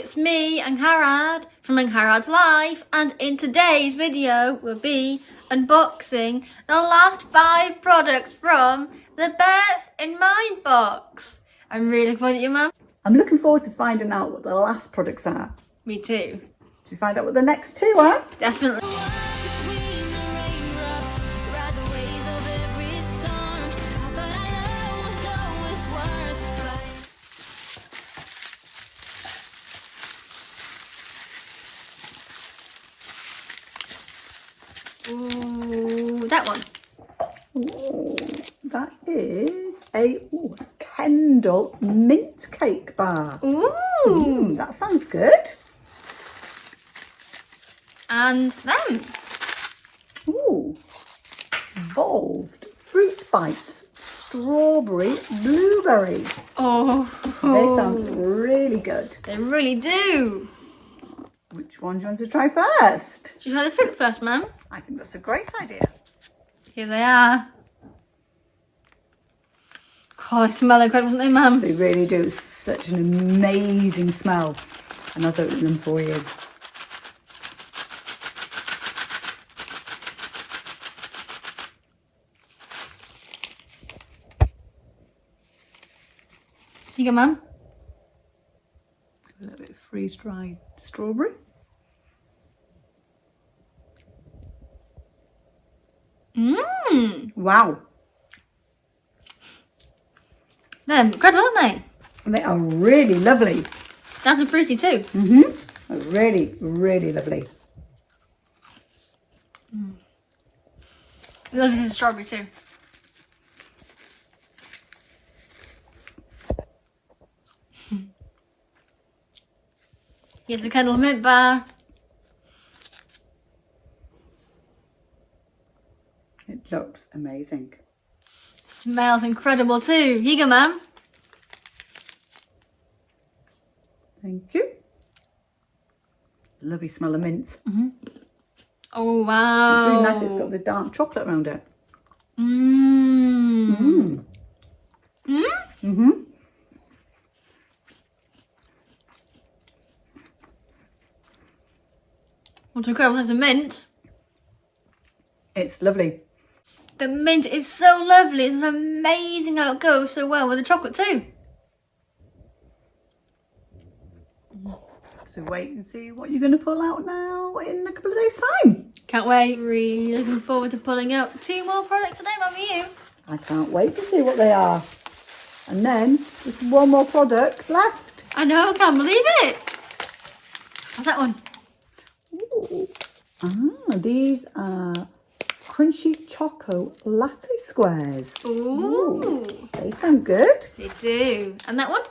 it's me, Angharad, from Angharads Life, and in today's video we'll be unboxing the last 5 products from the Bear in Mind box. I'm really looking forward to you, Mum. I'm looking forward to finding out what the last products are. Me too. Should we find out what the next 2 are? Definitely. Ooh, that one. Ooh, that is a Kendall mint cake bar. Ooh. That sounds good. And them. Ooh, evolved fruit bites, strawberry, blueberry. Oh. They sound really good. They really do. Which one do you want to try first? Should we try the fruit first, Mum? I think that's a great idea. Here they are. Oh, they smell incredible, don't they, Mum? They really do. It's such an amazing smell. And I'll open them for you. Here you go, Mum. A little bit of freeze-dried strawberry. Mmm. Wow. They're incredible, aren't they? And they are really lovely. Nice and fruity too. Really, really lovely. Lovely taste of strawberry too. Here's the Kendall mint bar. It looks amazing. Smells incredible too. Here you go, Mum. Thank you. Lovely smell of mint. Oh, wow. It's really nice. It's got the dark chocolate around it. Mmm. What's incredible is the mint. It's lovely. The mint is so lovely. It's amazing how it goes so well with the chocolate too. So wait and see what you're going to pull out now in a couple of days' time. Can't wait. Really looking forward to pulling out 2 more products today, Mum, and you. I can't wait to see what they are. And then there's one more product left. I know, I can't believe it. What's that one? Ooh. These are crunchy choco latte squares. Ooh. They sound good. They do. And that one?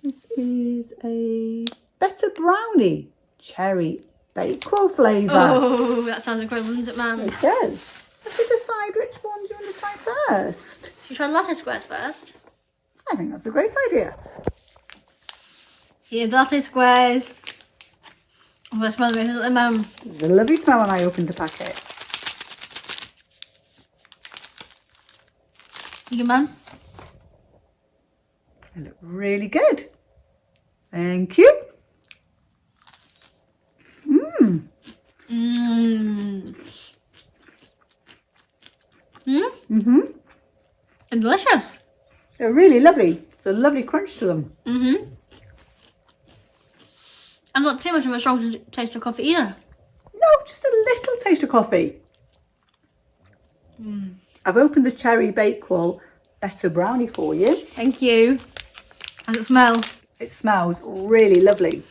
This is a better brownie cherry bakewell flavour. Oh, that sounds incredible, doesn't it, Mum? It does. Let's decide which one you want to try first. Should we try the latte squares first? I think that's a great idea. Here's the latte squares. Oh, that smells amazing, doesn't it, Mum? It's a lovely smell when I opened the packet. You go, Mum. They look really good. Thank you. And delicious. They're really lovely. It's a lovely crunch to them. And not too much of a strong taste of coffee either. No, just a little taste of coffee. I've opened the cherry bakewell better brownie for you. Thank you. How's it smell? It smells really lovely.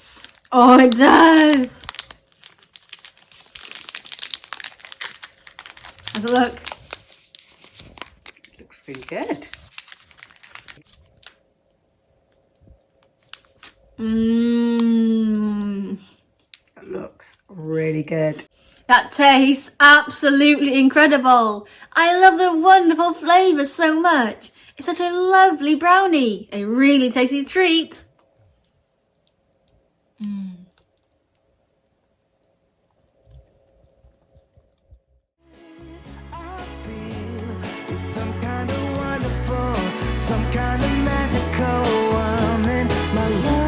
Oh, it does. How's it look? It looks really good. It looks really good. That tastes absolutely incredible. I love the wonderful flavour so much. It's such a lovely brownie. A really tasty treat. Some kind of wonderful, some kind of magical woman, my love.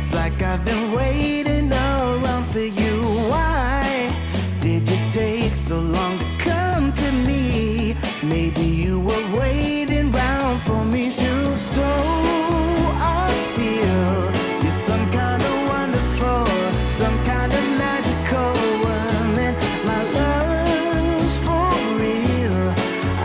It's like I've been waiting around for you. Why did you take so long to come to me? Maybe you were waiting round for me too. So I feel you're some kind of wonderful, some kind of magical woman. My love's for real.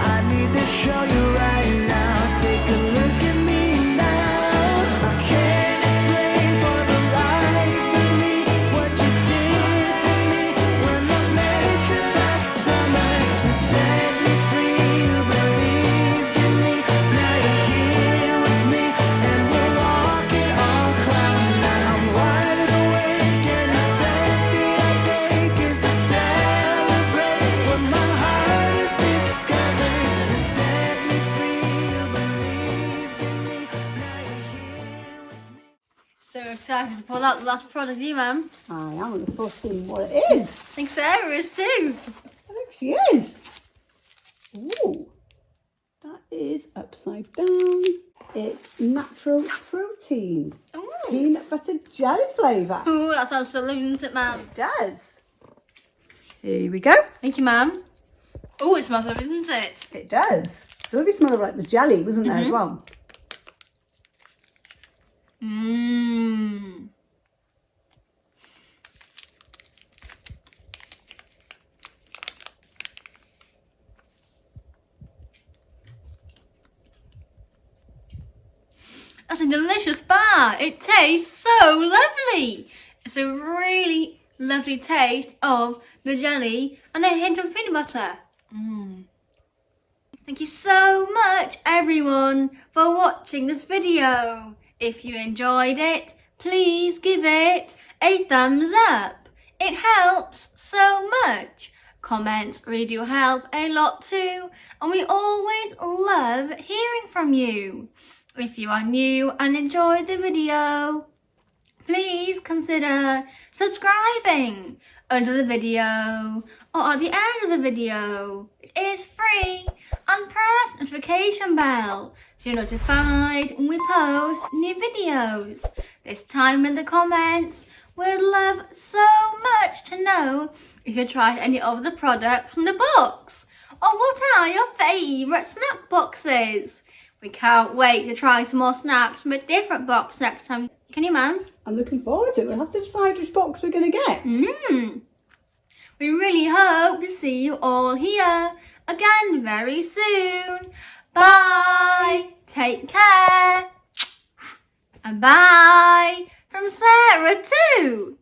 I need to show you right now. Take a look at me now. I can't explain for the life of me what you did to me when I met you last summer. You set me free, you believed in me. Now you're here with me and we're walking on cloud nine. I'm wide awake and the step that I take is to celebrate what my heart has discovered. You set me free, you believed in me. Now you're here with me. So excited to pull out the last product, you, Mum. I am looking forward to seeing what it is. I think Sarah is too. I think she is. Ooh, that is upside down. It's natural protein. Ooh. Peanut butter jelly flavour. Ooh, that sounds so lovely, doesn't it, Mum? It does. Here we go. Thank you, Mum. Oh, it smells lovely, doesn't it? It does. So lovely smell of like the jelly, wasn't there, as well? Mmm. That's a delicious bar. It tastes so lovely. It's a really lovely taste of the jelly and a hint of peanut butter. Thank you so much, everyone, for watching this video. If you enjoyed it, please give it a thumbs up. It helps so much. Comments really do help a lot too, and we always love hearing from you. If you are new and enjoyed the video, please consider subscribing under the video or at the end of the video. It is free, and press the notification bell so you're notified when we post new videos. This time in the comments, we'd love so much to know if you tried any of the products from the box, or what are your favourite snack boxes. We can't wait to try some more snacks from a different box next time. Can you, Mum? I'm looking forward to it. We'll have to decide which box we're going to get. We really hope to see you all here again very soon. Bye. Take care. And bye from Sarah too.